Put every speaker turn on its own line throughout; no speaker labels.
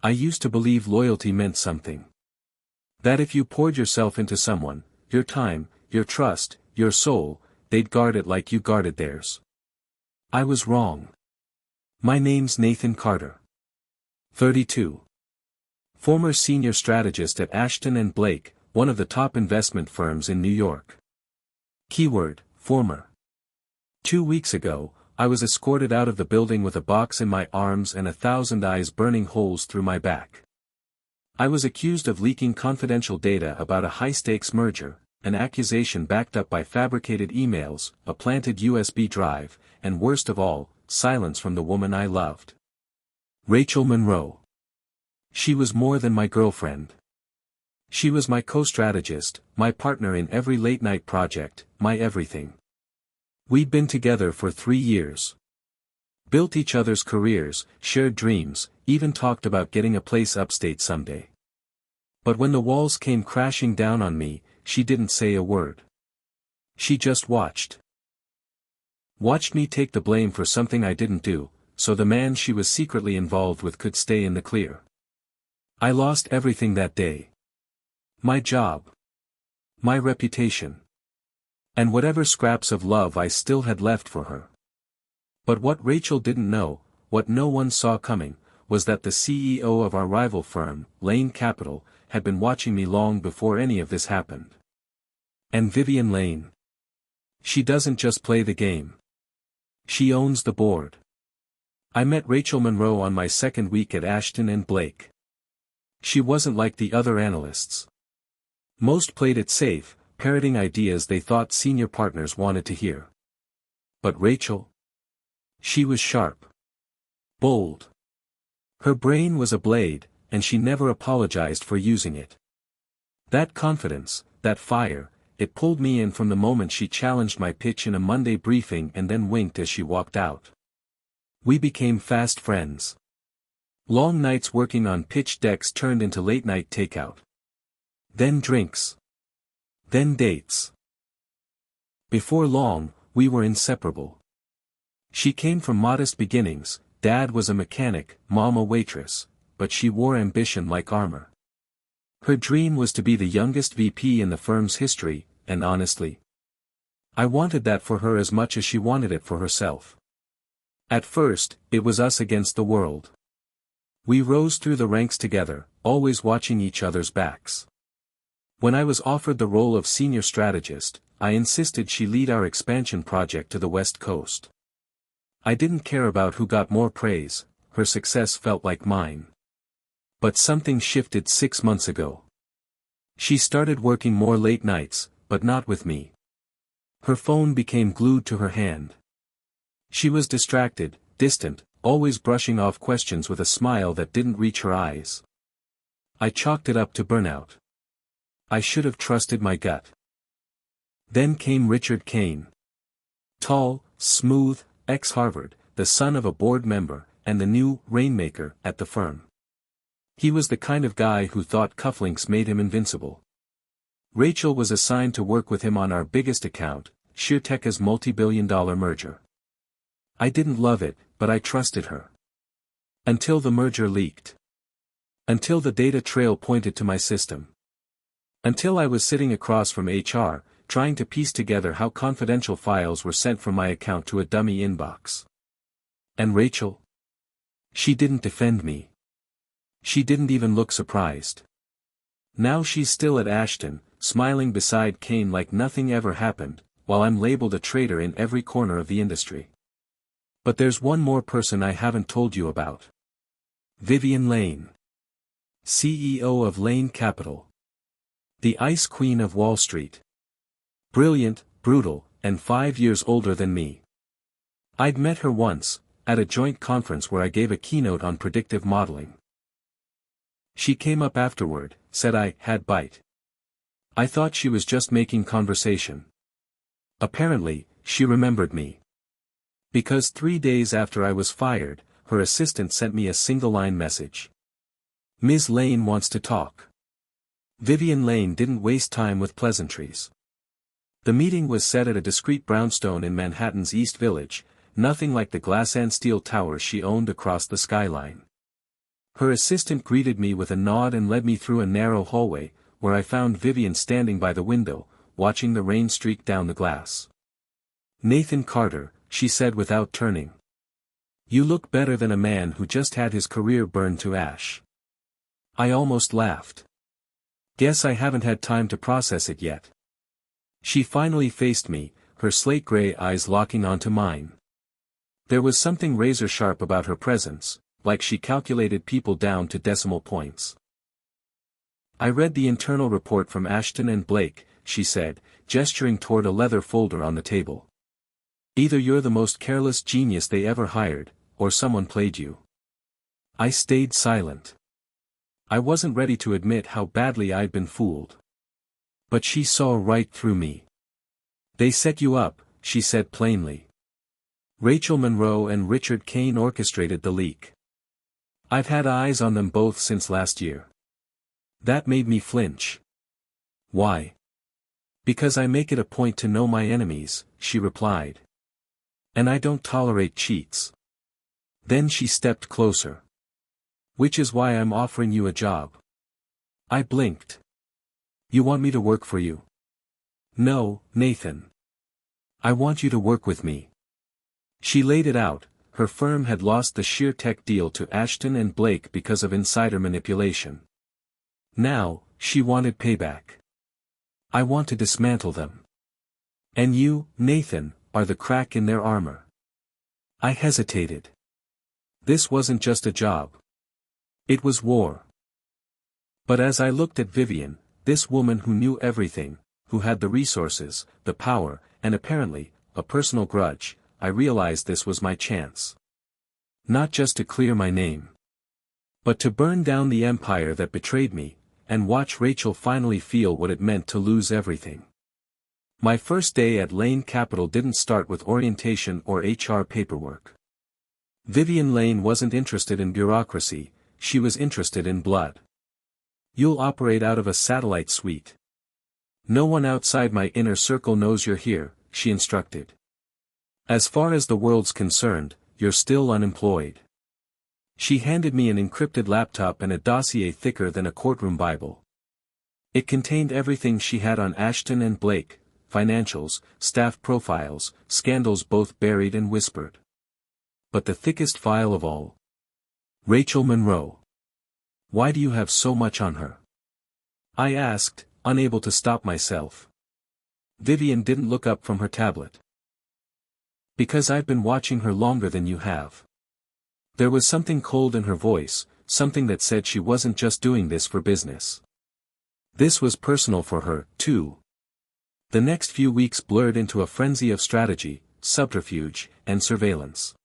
I used to believe loyalty meant something. That if you poured yourself into someone, your time, your trust, your soul, they'd guard it like you guarded theirs. I was wrong. My name's Nathan Carter. 32. Former senior strategist at Ashton and Blake, one of the top investment firms in New York. Keyword, former. 2 weeks ago, I was escorted out of the building with a box in my arms and 1,000 eyes burning holes through my back. I was accused of leaking confidential data about a high-stakes merger, an accusation backed up by fabricated emails, a planted USB drive, and worst of all, silence from the woman I loved. Rachel Monroe. She was more than my girlfriend. She was my co-strategist, my partner in every late-night project, my everything. We'd been together for 3 years. Built each other's careers, shared dreams, even talked about getting a place upstate someday. But when the walls came crashing down on me, she didn't say a word. She just watched. Watched me take the blame for something I didn't do, so the man she was secretly involved with could stay in the clear. I lost everything that day. My job. My reputation. And whatever scraps of love I still had left for her. But what Rachel didn't know, what no one saw coming, was that the CEO of our rival firm, Lane Capital, had been watching me long before any of this happened. And Vivian Lane. She doesn't just play the game. She owns the board. I met Rachel Monroe on my second week at Ashton and Blake. She wasn't like the other analysts. Most played it safe, parroting ideas they thought senior partners wanted to hear. But Rachel? She was sharp. Bold. Her brain was a blade, and she never apologized for using it. That confidence, that fire, it pulled me in from the moment she challenged my pitch in a Monday briefing and then winked as she walked out. We became fast friends. Long nights working on pitch decks turned into late-night takeout. Then drinks. Then dates. Before long, we were inseparable. She came from modest beginnings, Dad was a mechanic, Mom a waitress, but she wore ambition like armor. Her dream was to be the youngest VP in the firm's history, and honestly, I wanted that for her as much as she wanted it for herself. At first, it was us against the world. We rose through the ranks together, always watching each other's backs. When I was offered the role of senior strategist, I insisted she lead our expansion project to the West Coast. I didn't care about who got more praise, her success felt like mine. But something shifted 6 months ago. She started working more late nights, but not with me. Her phone became glued to her hand. She was distracted, distant, always brushing off questions with a smile that didn't reach her eyes. I chalked it up to burnout. I should have trusted my gut. Then came Richard Kane. Tall, smooth, ex-Harvard, the son of a board member, and the new rainmaker at the firm. He was the kind of guy who thought cufflinks made him invincible. Rachel was assigned to work with him on our biggest account, SheerTech's multi-billion-dollar merger. I didn't love it, but I trusted her. Until the merger leaked. Until the data trail pointed to my system. Until I was sitting across from HR, trying to piece together how confidential files were sent from my account to a dummy inbox. And Rachel? She didn't defend me. She didn't even look surprised. Now she's still at Ashton, smiling beside Kane like nothing ever happened, while I'm labeled a traitor in every corner of the industry. But there's one more person I haven't told you about. Vivian Lane. CEO of Lane Capital. The Ice Queen of Wall Street. Brilliant, brutal, and 5 years older than me. I'd met her once, at a joint conference where I gave a keynote on predictive modeling. She came up afterward, said I had bite. I thought she was just making conversation. Apparently, she remembered me. Because 3 days after I was fired, her assistant sent me a single-line message. Ms. Lane wants to talk. Vivian Lane didn't waste time with pleasantries. The meeting was set at a discreet brownstone in Manhattan's East Village, nothing like the glass and steel towers she owned across the skyline. Her assistant greeted me with a nod and led me through a narrow hallway, where I found Vivian standing by the window, watching the rain streak down the glass. "Nathan Carter," she said without turning. "You look better than a man who just had his career burned to ash." I almost laughed. "Guess I haven't had time to process it yet." She finally faced me, her slate-gray eyes locking onto mine. There was something razor-sharp about her presence, like she calculated people down to decimal points. "I read the internal report from Ashton and Blake," she said, gesturing toward a leather folder on the table. "Either you're the most careless genius they ever hired, or someone played you." I stayed silent. I wasn't ready to admit how badly I'd been fooled. But she saw right through me. "They set you up," she said plainly. "Rachel Monroe and Richard Kane orchestrated the leak. I've had eyes on them both since last year." That made me flinch. "Why?" "Because I make it a point to know my enemies," she replied. "And I don't tolerate cheats." Then she stepped closer. "Which is why I'm offering you a job." I blinked. "You want me to work for you?" "No, Nathan. I want you to work with me." She laid it out. Her firm had lost the sheer tech deal to Ashton and Blake because of insider manipulation. Now, she wanted payback. "I want to dismantle them. And you, Nathan, are the crack in their armor." I hesitated. This wasn't just a job. It was war. But as I looked at Vivian, this woman who knew everything, who had the resources, the power, and apparently, a personal grudge, I realized this was my chance. Not just to clear my name, but to burn down the empire that betrayed me, and watch Rachel finally feel what it meant to lose everything. My first day at Lane Capital didn't start with orientation or HR paperwork. Vivian Lane wasn't interested in bureaucracy, she was interested in blood. "You'll operate out of a satellite suite. No one outside my inner circle knows you're here," she instructed. "As far as the world's concerned, you're still unemployed." She handed me an encrypted laptop and a dossier thicker than a courtroom Bible. It contained everything she had on Ashton and Blake, financials, staff profiles, scandals both buried and whispered. But the thickest file of all. Rachel Monroe. "Why do you have so much on her?" I asked, unable to stop myself. Vivian didn't look up from her tablet. "Because I've been watching her longer than you have." There was something cold in her voice, something that said she wasn't just doing this for business. This was personal for her, too. The next few weeks blurred into a frenzy of strategy, subterfuge, and surveillance.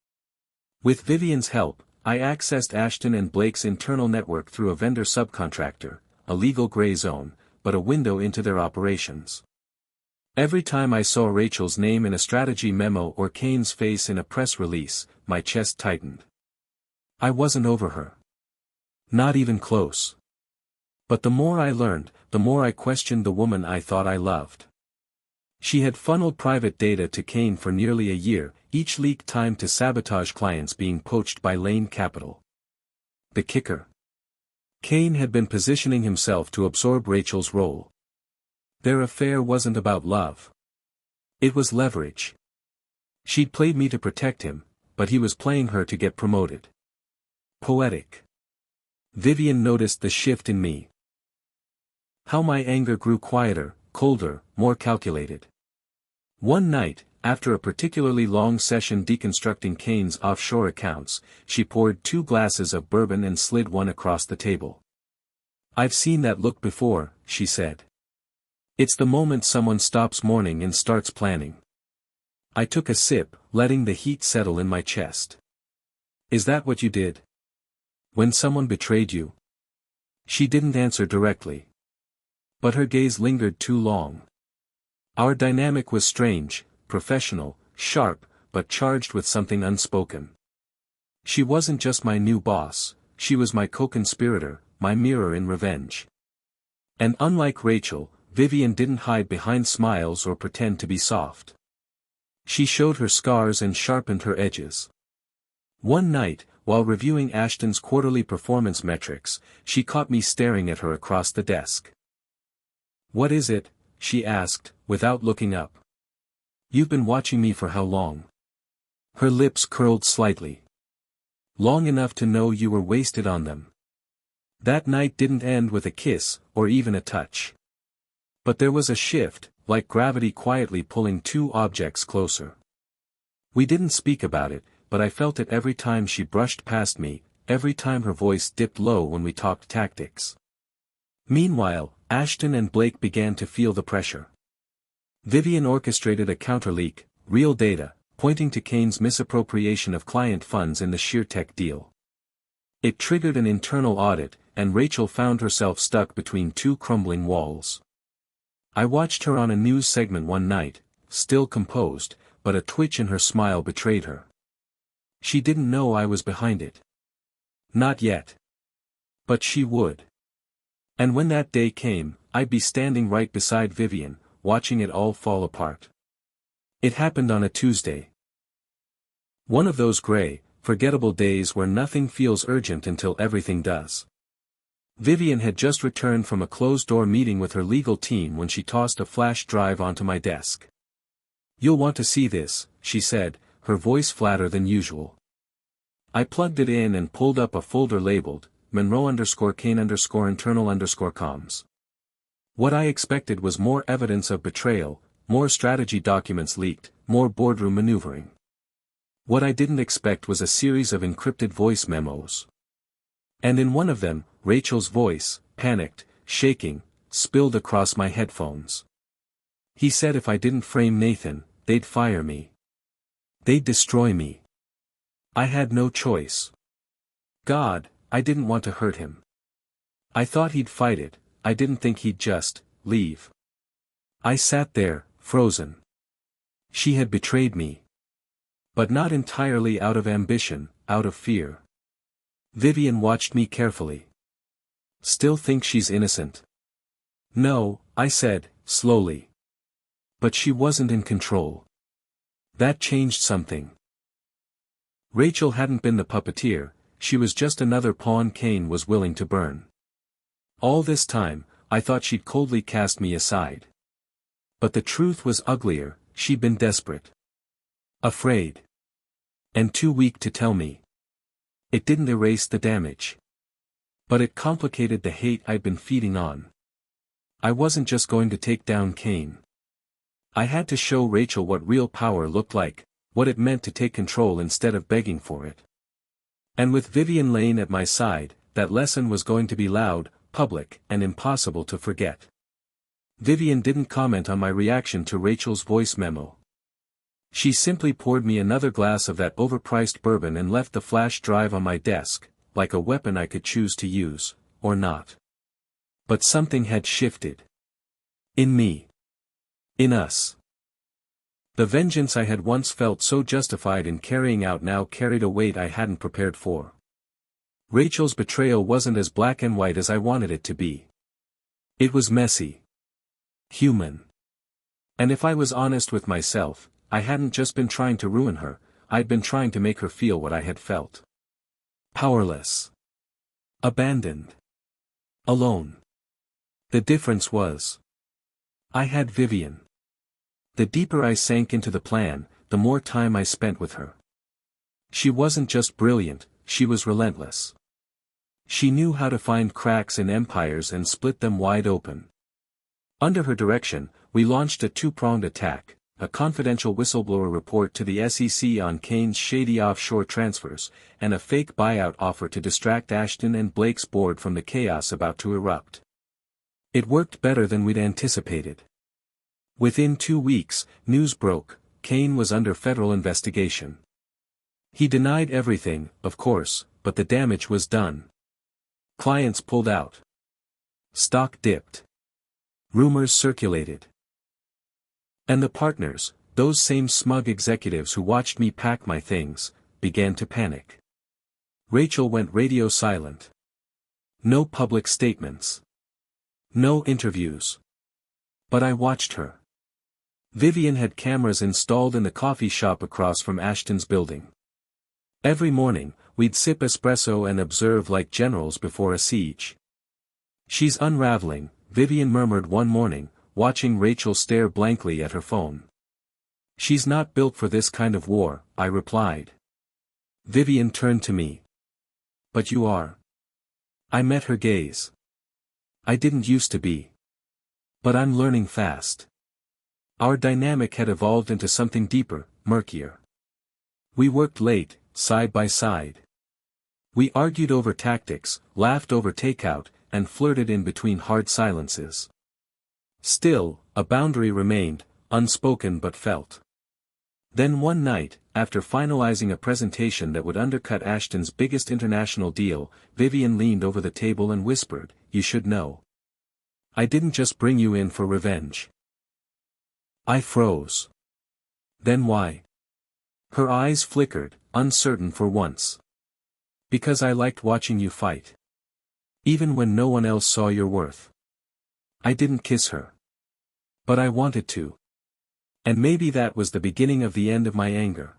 With Vivian's help, I accessed Ashton and Blake's internal network through a vendor subcontractor, a legal gray zone, but a window into their operations. Every time I saw Rachel's name in a strategy memo or Kane's face in a press release, my chest tightened. I wasn't over her. Not even close. But the more I learned, the more I questioned the woman I thought I loved. She had funneled private data to Kane for nearly a year, each leak timed to sabotage clients being poached by Lane Capital. The kicker. Kane had been positioning himself to absorb Rachel's role. Their affair wasn't about love. It was leverage. She'd played me to protect him, but he was playing her to get promoted. Poetic. Vivian noticed the shift in me. How my anger grew quieter, colder, more calculated. One night, after a particularly long session deconstructing Kane's offshore accounts, she poured 2 glasses of bourbon and slid one across the table. "I've seen that look before," she said. "It's the moment someone stops mourning and starts planning." I took a sip, letting the heat settle in my chest. "Is that what you did? When someone betrayed you?" She didn't answer directly. But her gaze lingered too long. Our dynamic was strange, professional, sharp, but charged with something unspoken. She wasn't just my new boss, she was my co-conspirator, my mirror in revenge. And unlike Rachel, Vivian didn't hide behind smiles or pretend to be soft. She showed her scars and sharpened her edges. One night, while reviewing Ashton's quarterly performance metrics, she caught me staring at her across the desk. "What is it?" she asked, without looking up. "You've been watching me for how long?" Her lips curled slightly. "Long enough to know you were wasted on them." That night didn't end with a kiss, or even a touch. But there was a shift, like gravity quietly pulling two objects closer. We didn't speak about it, but I felt it every time she brushed past me, every time her voice dipped low when we talked tactics. Meanwhile, Ashton and Blake began to feel the pressure. Vivian orchestrated a counter-leak, real data, pointing to Kane's misappropriation of client funds in the SheerTech deal. It triggered an internal audit, and Rachel found herself stuck between two crumbling walls. I watched her on a news segment one night, still composed, but a twitch in her smile betrayed her. She didn't know I was behind it. Not yet. But she would. And when that day came, I'd be standing right beside Vivian, watching it all fall apart. It happened on a Tuesday. One of those gray, forgettable days where nothing feels urgent until everything does. Vivian had just returned from a closed-door meeting with her legal team when she tossed a flash drive onto my desk. "You'll want to see this," she said, her voice flatter than usual. I plugged it in and pulled up a folder labeled, Monroe_Kane_internal_comms. What I expected was more evidence of betrayal, more strategy documents leaked, more boardroom maneuvering. What I didn't expect was a series of encrypted voice memos. And in one of them, Rachel's voice, panicked, shaking, spilled across my headphones. "He said if I didn't frame Nathan, they'd fire me. They'd destroy me. I had no choice. God, I didn't want to hurt him. I thought he'd fight it, I didn't think he'd just leave." I sat there, frozen. She had betrayed me. But not entirely out of ambition, out of fear. Vivian watched me carefully. "Still think she's innocent?" "No," I said, slowly. But she wasn't in control. That changed something. Rachel hadn't been the puppeteer, she was just another pawn Kane was willing to burn. All this time, I thought she'd coldly cast me aside. But the truth was uglier, she'd been desperate. Afraid. And too weak to tell me. It didn't erase the damage. But it complicated the hate I'd been feeding on. I wasn't just going to take down Kane. I had to show Rachel what real power looked like, what it meant to take control instead of begging for it. And with Vivian Lane at my side, that lesson was going to be loud, public, and impossible to forget. Vivian didn't comment on my reaction to Rachel's voice memo. She simply poured me another glass of that overpriced bourbon and left the flash drive on my desk, like a weapon I could choose to use, or not. But something had shifted. In me. In us. The vengeance I had once felt so justified in carrying out now carried a weight I hadn't prepared for. Rachel's betrayal wasn't as black and white as I wanted it to be. It was messy. Human. And if I was honest with myself, I hadn't just been trying to ruin her, I'd been trying to make her feel what I had felt. Powerless. Abandoned. Alone. The difference was, I had Vivian. The deeper I sank into the plan, the more time I spent with her. She wasn't just brilliant, she was relentless. She knew how to find cracks in empires and split them wide open. Under her direction, we launched a two-pronged attack, a confidential whistleblower report to the SEC on Kane's shady offshore transfers, and a fake buyout offer to distract Ashton and Blake's board from the chaos about to erupt. It worked better than we'd anticipated. Within 2 weeks, news broke, Kane was under federal investigation. He denied everything, of course, but the damage was done. Clients pulled out. Stock dipped. Rumors circulated. And the partners, those same smug executives who watched me pack my things, began to panic. Rachel went radio silent. No public statements. No interviews. But I watched her. Vivian had cameras installed in the coffee shop across from Ashton's building. Every morning, we'd sip espresso and observe like generals before a siege. "She's unraveling," Vivian murmured one morning, watching Rachel stare blankly at her phone. "She's not built for this kind of war," I replied. Vivian turned to me. "But you are." I met her gaze. "I didn't used to be. But I'm learning fast." Our dynamic had evolved into something deeper, murkier. We worked late, side by side. We argued over tactics, laughed over takeout, and flirted in between hard silences. Still, a boundary remained, unspoken but felt. Then one night, after finalizing a presentation that would undercut Ashton's biggest international deal, Vivian leaned over the table and whispered, "You should know. I didn't just bring you in for revenge." I froze. "Then why?" Her eyes flickered, uncertain for once. "Because I liked watching you fight. Even when no one else saw your worth." I didn't kiss her. But I wanted to. And maybe that was the beginning of the end of my anger.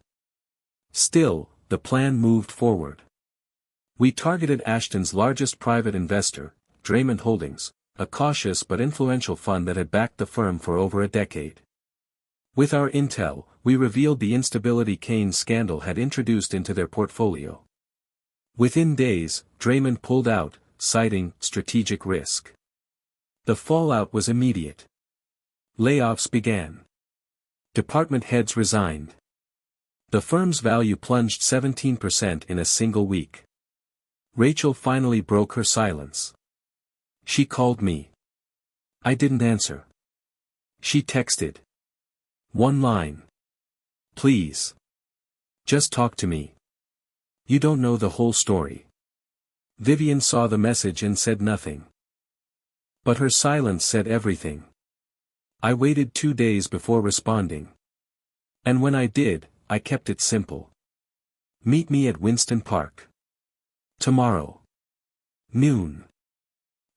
Still, the plan moved forward. We targeted Ashton's largest private investor, Draymond Holdings, a cautious but influential fund that had backed the firm for over a decade. With our intel, we revealed the instability Kane's scandal had introduced into their portfolio. Within days, Draymond pulled out, citing strategic risk. The fallout was immediate. Layoffs began. Department heads resigned. The firm's value plunged 17% in a single week. Rachel finally broke her silence. She called me. I didn't answer. She texted. One line. "Please. Just talk to me. You don't know the whole story." Vivian saw the message and said nothing. But her silence said everything. I waited 2 days before responding. And when I did, I kept it simple. "Meet me at Winston Park. Tomorrow. Noon."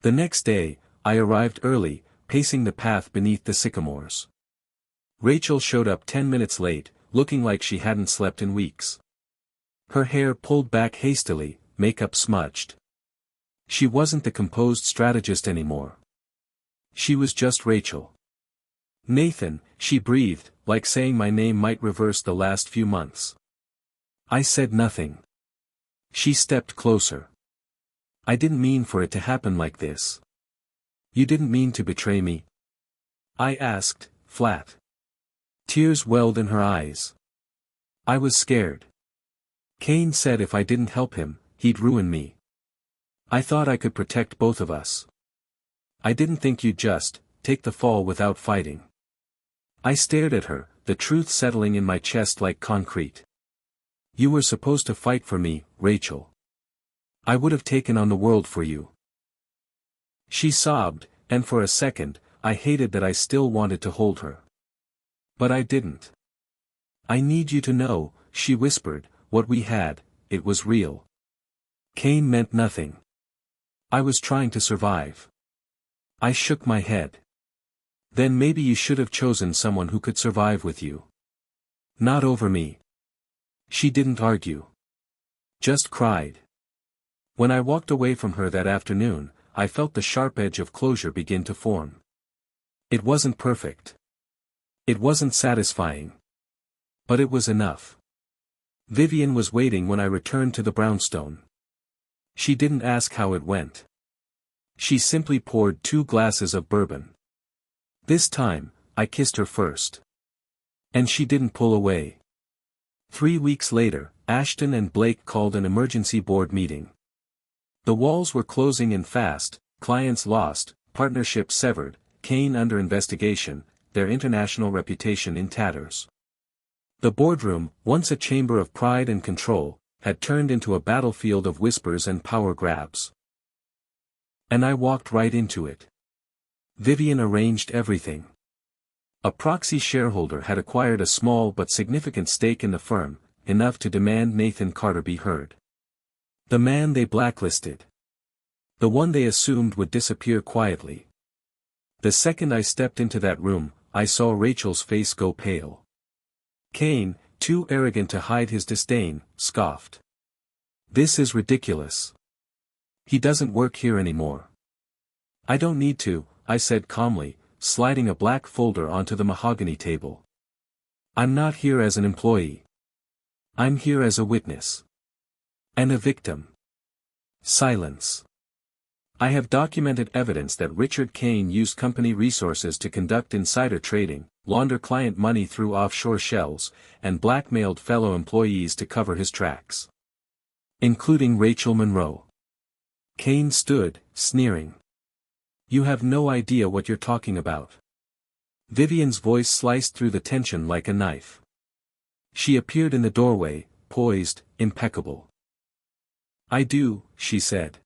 The next day, I arrived early, pacing the path beneath the sycamores. Rachel showed up 10 minutes late, looking like she hadn't slept in weeks. Her hair pulled back hastily, makeup smudged. She wasn't the composed strategist anymore. She was just Rachel. "Nathan," she breathed, like saying my name might reverse the last few months. I said nothing. She stepped closer. "I didn't mean for it to happen like this." "You didn't mean to betray me?" I asked, flat. Tears welled in her eyes. "I was scared. Kane said if I didn't help him, he'd ruin me. I thought I could protect both of us. I didn't think you'd just take the fall without fighting." I stared at her, the truth settling in my chest like concrete. "You were supposed to fight for me, Rachel. I would have taken on the world for you." She sobbed, and for a second, I hated that I still wanted to hold her. But I didn't. "I need you to know," she whispered, "what we had, it was real. Kane meant nothing. I was trying to survive." I shook my head. "Then maybe you should have chosen someone who could survive with you. Not over me." She didn't argue. Just cried. When I walked away from her that afternoon, I felt the sharp edge of closure begin to form. It wasn't perfect. It wasn't satisfying. But it was enough. Vivian was waiting when I returned to the brownstone. She didn't ask how it went. She simply poured 2 glasses of bourbon. This time, I kissed her first. And she didn't pull away. 3 weeks later, Ashton and Blake called an emergency board meeting. The walls were closing in fast, clients lost, partnerships severed, Kane under investigation, their international reputation in tatters. The boardroom, once a chamber of pride and control, had turned into a battlefield of whispers and power grabs. And I walked right into it. Vivian arranged everything. A proxy shareholder had acquired a small but significant stake in the firm, enough to demand Nathan Carter be heard. The man they blacklisted. The one they assumed would disappear quietly. The second I stepped into that room, I saw Rachel's face go pale. Kane, too arrogant to hide his disdain, scoffed. This is ridiculous. He doesn't work here anymore. I don't need to, I said calmly, sliding a black folder onto the mahogany table. I'm not here as an employee. I'm here as a witness. And a victim. Silence. I have documented evidence that Richard Kane used company resources to conduct insider trading, launder client money through offshore shells, and blackmailed fellow employees to cover his tracks. Including Rachel Monroe. Kane stood, sneering. You have no idea what you're talking about. Vivian's voice sliced through the tension like a knife. She appeared in the doorway, poised, impeccable. I do, she said.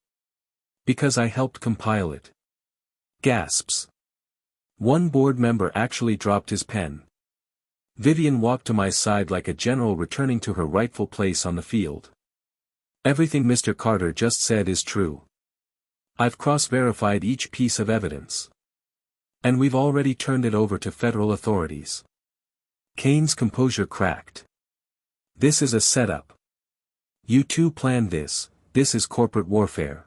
Because I helped compile it. Gasps. One board member actually dropped his pen. Vivian walked to my side like a general returning to her rightful place on the field. Everything Mr. Carter just said is true. I've cross-verified each piece of evidence. And we've already turned it over to federal authorities. Kane's composure cracked. This is a setup. You two planned this, this is corporate warfare.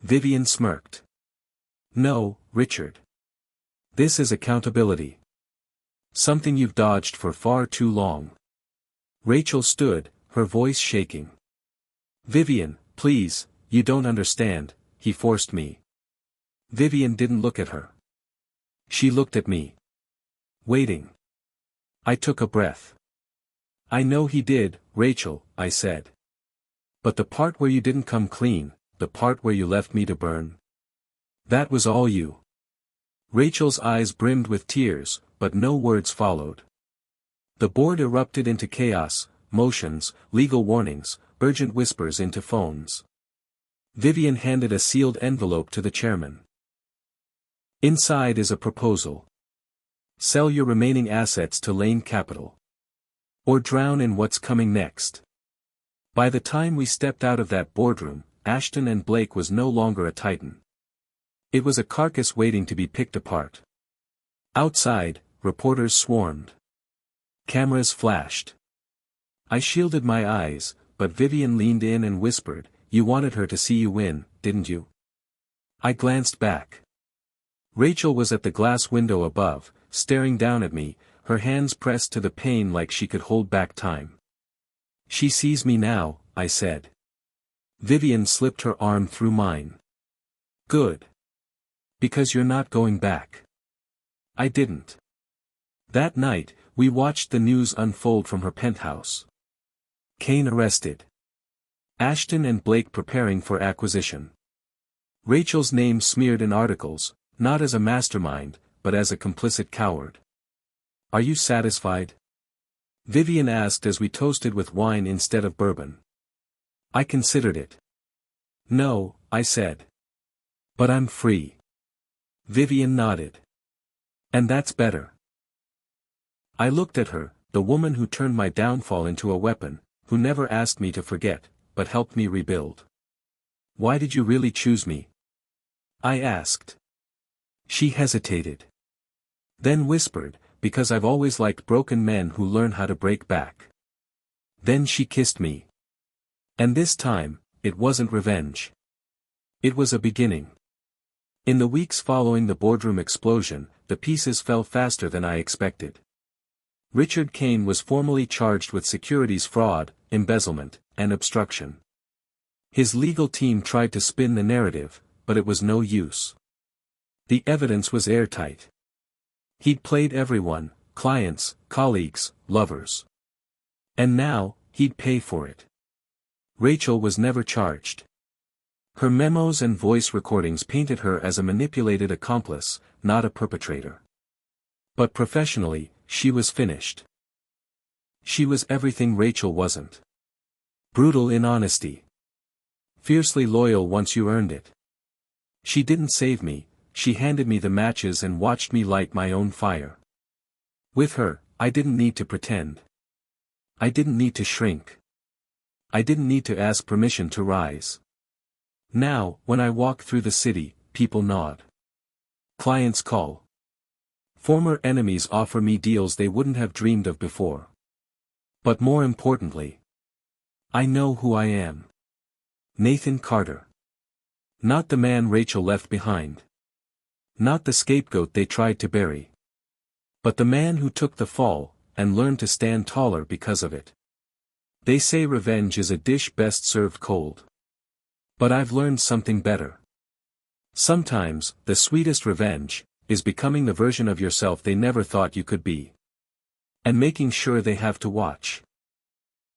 Vivian smirked. No, Richard. This is accountability. Something you've dodged for far too long. Rachel stood, her voice shaking. Vivian, please, you don't understand, he forced me. Vivian didn't look at her. She looked at me. Waiting. I took a breath. I know he did, Rachel, I said. But the part where you didn't come clean, the part where you left me to burn. That was all you. Rachel's eyes brimmed with tears, but no words followed. The board erupted into chaos, motions, legal warnings, urgent whispers into phones. Vivian handed a sealed envelope to the chairman. Inside is a proposal. Sell your remaining assets to Lane Capital. Or drown in what's coming next. By the time we stepped out of that boardroom, Ashton and Blake was no longer a titan. It was a carcass waiting to be picked apart. Outside, reporters swarmed. Cameras flashed. I shielded my eyes, but Vivian leaned in and whispered, "You wanted her to see you win, didn't you?" I glanced back. Rachel was at the glass window above, staring down at me, her hands pressed to the pane like she could hold back time. She sees me now, I said. Vivian slipped her arm through mine. Good. Because you're not going back. I didn't. That night, we watched the news unfold from her penthouse. Kane arrested. Ashton and Blake preparing for acquisition. Rachel's name smeared in articles, not as a mastermind, but as a complicit coward. Are you satisfied? Vivian asked as we toasted with wine instead of bourbon. I considered it. No, I said. But I'm free. Vivian nodded. And that's better. I looked at her, the woman who turned my downfall into a weapon, who never asked me to forget, but helped me rebuild. Why did you really choose me? I asked. She hesitated. Then whispered, because I've always liked broken men who learn how to break back. Then she kissed me. And this time, it wasn't revenge. It was a beginning. In the weeks following the boardroom explosion, the pieces fell faster than I expected. Richard Kane was formally charged with securities fraud, embezzlement, and obstruction. His legal team tried to spin the narrative, but it was no use. The evidence was airtight. He'd played everyone, clients, colleagues, lovers. And now, he'd pay for it. Rachel was never charged. Her memos and voice recordings painted her as a manipulated accomplice, not a perpetrator. But professionally, she was finished. She was everything Rachel wasn't. Brutal in honesty. Fiercely loyal once you earned it. She didn't save me, she handed me the matches and watched me light my own fire. With her, I didn't need to pretend. I didn't need to shrink. I didn't need to ask permission to rise. Now, when I walk through the city, people nod. Clients call. Former enemies offer me deals they wouldn't have dreamed of before. But more importantly, I know who I am. Nathan Carter. Not the man Rachel left behind. Not the scapegoat they tried to bury. But the man who took the fall, and learned to stand taller because of it. They say revenge is a dish best served cold. But I've learned something better. Sometimes, the sweetest revenge, is becoming the version of yourself they never thought you could be. And making sure they have to watch.